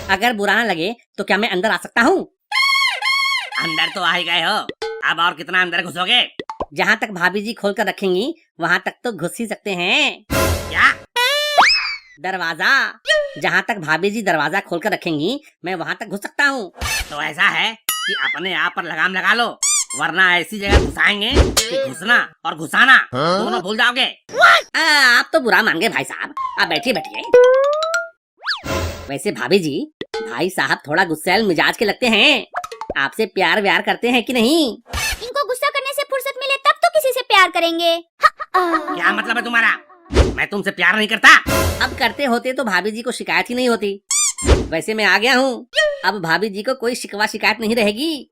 अगर बुरा ना लगे तो क्या मैं अंदर आ सकता हूँ? अंदर तो आ ही गए हो, अब और कितना अंदर घुसोगे? जहाँ तक भाभी जी खोल कर रखेंगी वहाँ तक तो घुस ही सकते हैं। क्या? दरवाजा, जहाँ तक भाभी जी दरवाजा खोल कर रखेंगी मैं वहाँ तक घुस सकता हूँ। तो ऐसा है कि अपने आप पर लगाम लगा लो, वरना ऐसी जगह घुसाएंगे कि घुसना और घुसाना दोनों भूल जाओगे। आप तो बुरा मान गए भाई साहब, आप बैठिए बैठिए। वैसे भाभी जी, भाई साहब थोड़ा गुस्सैल मिजाज के लगते हैं, आपसे प्यार व्यार करते हैं कि नहीं? इनको गुस्सा करने से फुर्सत मिले तब तो किसी से प्यार करेंगे। क्या मतलब है तुम्हारा? मैं तुमसे प्यार नहीं करता। अब करते होते तो भाभी जी को शिकायत ही नहीं होती। वैसे मैं आ गया हूँ, अब भाभी जी को कोई शिकवा शिकायत नहीं रहेगी।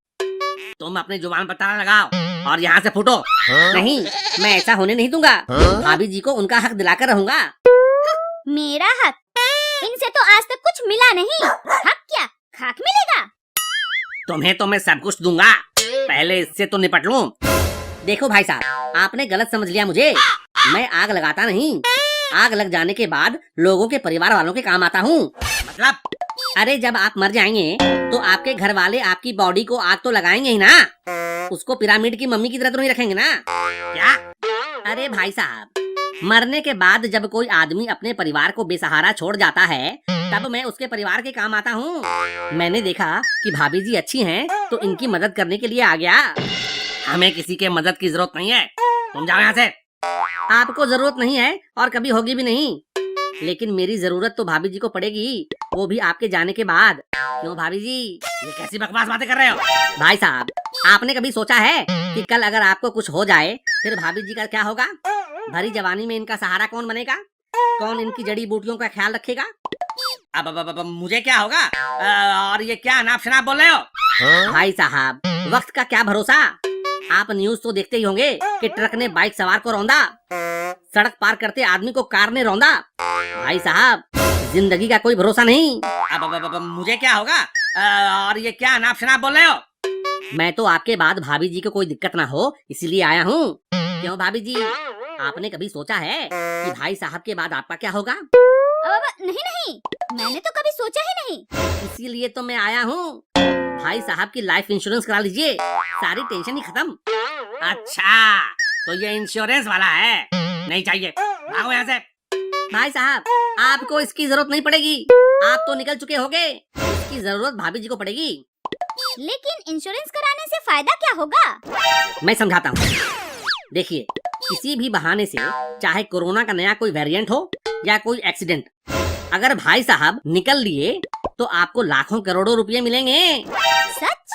तुम अपनी जुबान पर ताला लगाओ और यहाँ से फूटो। नहीं, मैं ऐसा होने नहीं दूंगा। भाभी जी को उनका हक दिलाकर रहूंगा। मेरा हक? इनसे तो आज तक कुछ मिला नहीं, हक क्या खाक मिलेगा। तुम्हें तो मैं सब कुछ दूंगा, पहले इससे तो निपट लूं। देखो भाई साहब, आपने गलत समझ लिया मुझे। मैं आग लगाता नहीं, आग लग जाने के बाद लोगों के परिवार वालों के काम आता हूँ। मतलब? अरे जब आप मर जाएंगे तो आपके घर वाले आपकी बॉडी को आग तो लगाएंगे ही ना, उसको पिरामिड की मम्मी की तरह तो नहीं रखेंगे ना। क्या? अरे भाई साहब, मरने के बाद जब कोई आदमी अपने परिवार को बेसहारा छोड़ जाता है तब मैं उसके परिवार के काम आता हूँ। मैंने देखा कि भाभी जी अच्छी हैं तो इनकी मदद करने के लिए आ गया। हमें किसी के मदद की जरूरत नहीं है, तुम जाओ यहाँ से। आपको जरूरत नहीं है और कभी होगी भी नहीं, लेकिन मेरी जरूरत तो भाभी जी को पड़ेगी, वो भी आपके जाने के बाद। क्यों भाभी जी? ये कैसी बकवास बातें कर रहे हो? भाई साहब, आपने कभी सोचा है कि कल अगर आपको कुछ हो जाए फिर भाभी जी का क्या होगा? भरी जवानी में इनका सहारा कौन बनेगा? कौन इनकी जड़ी बूटियों का ख्याल रखेगा? अब मुझे क्या होगा? और ये क्या अनाप शनाप बोल रहे हो? भाई साहब, वक्त का क्या भरोसा। आप न्यूज तो देखते ही होंगे कि ट्रक ने बाइक सवार को रौंदा, सड़क पार करते आदमी को कार ने रौंदा। भाई साहब, जिंदगी का कोई भरोसा नहीं। अब मुझे क्या होगा? और ये क्या अनाप शनाप बोल रहे हो? मैं तो आपके बाद भाभी जी को कोई दिक्कत ना हो इसलिए आया हूँ। क्यों भाभी जी, आपने कभी सोचा है कि भाई साहब के बाद आपका क्या होगा? नहीं, मैंने तो कभी सोचा ही नहीं। इसीलिए तो मैं आया हूँ। भाई साहब की लाइफ इंश्योरेंस करा लीजिए, सारी टेंशन ही खत्म। अच्छा, तो ये इंश्योरेंस वाला है? नहीं चाहिए, भागो यहाँ से। भाई साहब, आपको इसकी जरूरत नहीं पड़ेगी, आप तो निकल चुके होगे। इसकी जरूरत भाभी जी को पड़ेगी। लेकिन इंश्योरेंस कराने से फायदा क्या होगा? मैं समझाता हूँ। देखिए, किसी भी बहाने से, चाहे कोरोना का नया कोई वेरिएंट हो या कोई एक्सीडेंट, अगर भाई साहब निकल लिए तो आपको लाखों करोड़ों रुपए मिलेंगे। सच?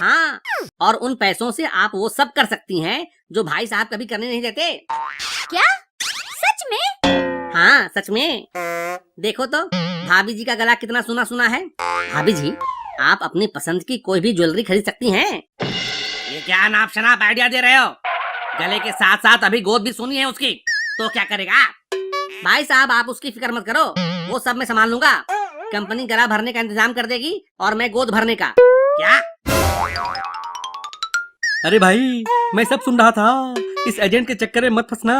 हाँ, और उन पैसों से आप वो सब कर सकती हैं जो भाई साहब कभी करने नहीं देते। क्या? सच में? हाँ, सच में। देखो तो भाभी जी का गला कितना सुना सुना है। भाभी जी, आप अपनी पसंद की कोई भी ज्वेलरी खरीद सकती हैं। ये क्या नाप शनाप आइडिया दे रहे हो? गले के साथ साथ अभी गोद भी सुनी है उसकी, तो क्या करेगा? भाई साहब, आप उसकी फिक्र मत करो, वो सब मैं संभाल लूंगा। कंपनी गला भरने का इंतजाम कर देगी और मैं गोद भरने का। क्या? अरे भाई, मैं सब सुन रहा था, इस एजेंट के चक्कर में मत फंसना।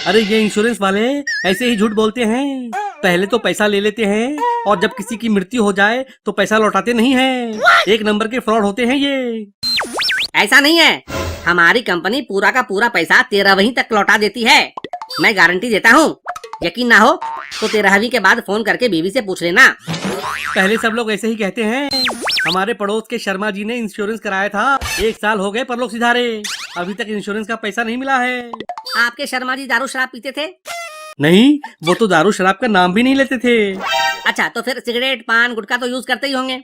अरे ये इंश्योरेंस वाले ऐसे ही झूठ बोलते हैं, पहले तो पैसा ले लेते हैं और जब किसी की मृत्यु हो जाए तो पैसा लौटाते नहीं हैं। एक नंबर के फ्रॉड होते हैं ये। ऐसा नहीं है, हमारी कंपनी पूरा का पूरा पैसा 13वीं तक लौटा देती है। मैं गारंटी देता हूँ, यकीन ना हो तो 13वीं के बाद फोन करके बीवी से पूछ लेना। पहले सब लोग ऐसे ही कहते हैं। हमारे पड़ोस के शर्मा जी ने इंश्योरेंस कराया था, 1 साल हो गए पर लोग सिधारे, अभी तक इंश्योरेंस का पैसा नहीं मिला है। आपके शर्मा जी दारू शराब पीते थे? नहीं, वो तो दारू शराब का नाम भी नहीं लेते थे। अच्छा, तो फिर सिगरेट पान गुटखा तो यूज करते ही होंगे।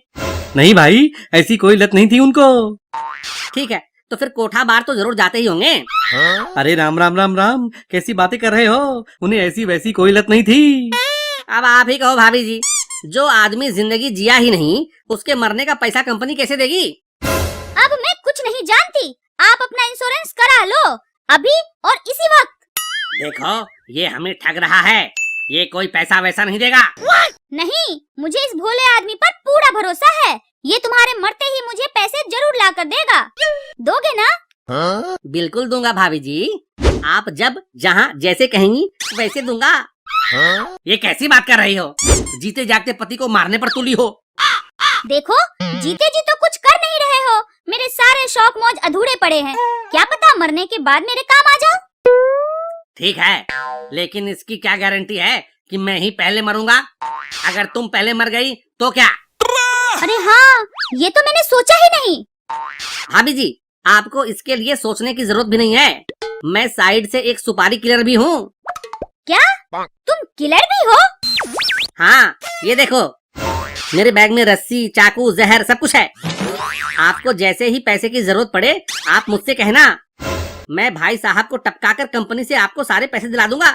नहीं भाई, ऐसी कोई लत नहीं थी उनको। ठीक है, तो फिर कोठा बार तो जरूर जाते ही होंगे। अरे राम राम राम राम, कैसी बातें कर रहे हो? उन्हें ऐसी वैसी कोई लत नहीं थी। अब आप ही कहो भाभी जी, जो आदमी जिंदगी जिया ही नहीं उसके मरने का पैसा कंपनी कैसे देगी? अब मैं कुछ नहीं जानती, आप अपना इंश्योरेंस करा लो अभी और इसी वक्त। देखो, ये हमें ठग रहा है, ये कोई पैसा वैसा नहीं देगा। नहीं, मुझे इस भोले आदमी पर पूरा भरोसा है, ये तुम्हारे मरते ही मुझे पैसे जरूर ला कर देगा। दोगे ना? बिल्कुल दूंगा भाभी जी, आप जब जहाँ जैसे कहेंगी वैसे दूंगा। ये कैसी बात कर रही हो? जीते जागते पति को मारने पर तुली हो। देखो, जीते जी तो कुछ कर नहीं रहे हो। मेरे सारे शौक मौज अधूरे पड़े हैं। क्या पता मरने के बाद मेरे काम आ जाओ। ठीक है, लेकिन इसकी क्या गारंटी है कि मैं ही पहले मरूंगा? अगर तुम पहले मर गई तो क्या? अरे हाँ, ये तो मैंने सोचा ही नहीं। भाभी जी, आपको इसके लिए सोचने की जरूरत भी नहीं है। मैं साइड से एक सुपारी किलर भी हूँ। क्या? तुम किलर भी हो? हाँ, ये देखो, मेरे बैग में रस्सी, चाकू, जहर सब कुछ है। आपको जैसे ही पैसे की जरूरत पड़े, आप मुझसे कहना। मैं भाई साहब को टपकाकर कंपनी से आपको सारे पैसे दिला दूंगा।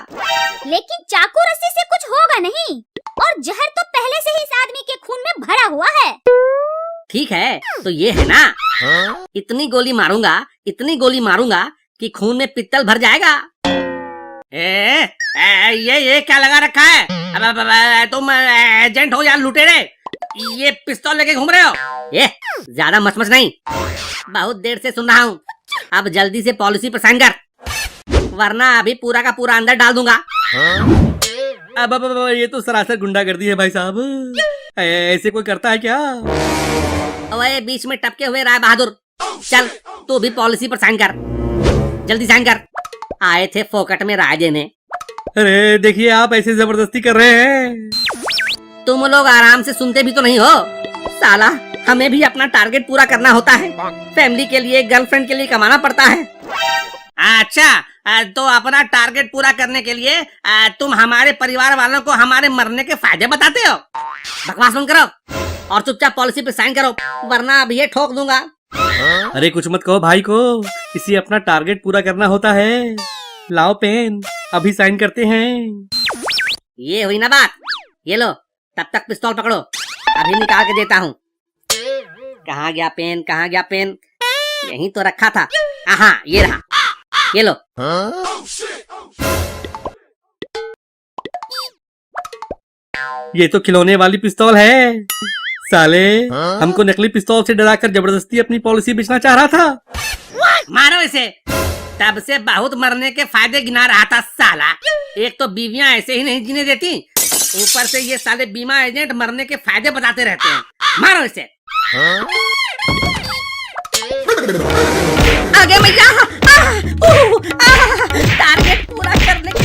लेकिन चाकू रस्सी से कुछ होगा नहीं, और जहर तो पहले से ही इस आदमी के खून में भरा हुआ है। ठीक है, तो ये है ना, इतनी गोली मारूंगा कि खून में पित्तल भर जाएगा। ये क्या लगा रखा है? तुम एजेंट हो या लुटेरे? ये पिस्तौल लेके घूम रहे हो? ये ज्यादा मचमच नहीं, बहुत देर से सुन रहा हूँ। अब जल्दी से पॉलिसी पर साइन कर, वरना अभी पूरा का पूरा अंदर डाल दूंगा। अब ये तो सरासर गुंडागर्दी है भाई साहब। ऐसे कोई करता है क्या? ओए, बीच में टपके हुए राय बहादुर, चल तू भी पॉलिसी पर साइन कर, जल्दी साइन कर। आए थे फोकट में राय देने। अरे देखिए, आप ऐसे जबरदस्ती कर रहे हैं। तुम लोग आराम से सुनते भी तो नहीं हो। साला, हमें भी अपना टारगेट पूरा करना होता है। फैमिली के लिए, गर्लफ्रेंड के लिए कमाना पड़ता है। अच्छा, तो अपना टारगेट पूरा करने के लिए तुम हमारे परिवार वालों को हमारे मरने के फायदे बताते हो? बकवास बंद करो और चुपचाप पॉलिसी पे साइन करो, वरना अभी ये ठोक दूंगा। अरे कुछ मत कहो भाई को, इसी अपना टारगेट पूरा करना होता है। लाओ पेन, अभी साइन करते हैं। ये हुई ना बात। ये लो, तब तक पिस्तौल पकड़ो, अभी निकाल के देता हूँ। कहाँ गया पेन? यहीं तो रखा था। हाँ, ये रहा, ये लो। ये तो खिलौने वाली पिस्तौल है। साले, हमको नकली पिस्तौल से डराकर जबरदस्ती अपनी पॉलिसी बेचना चाह रहा था। मारो इसे। तब से बहुत मरने के फायदे गिना रहा था साला। एक तो बीवियां ऐसे ही नहीं जीने देती, ऊपर से ये साले बीमा एजेंट मरने के फायदे बताते रहते हैं। मारो इसे। आगे भैया, टारगेट पूरा करने के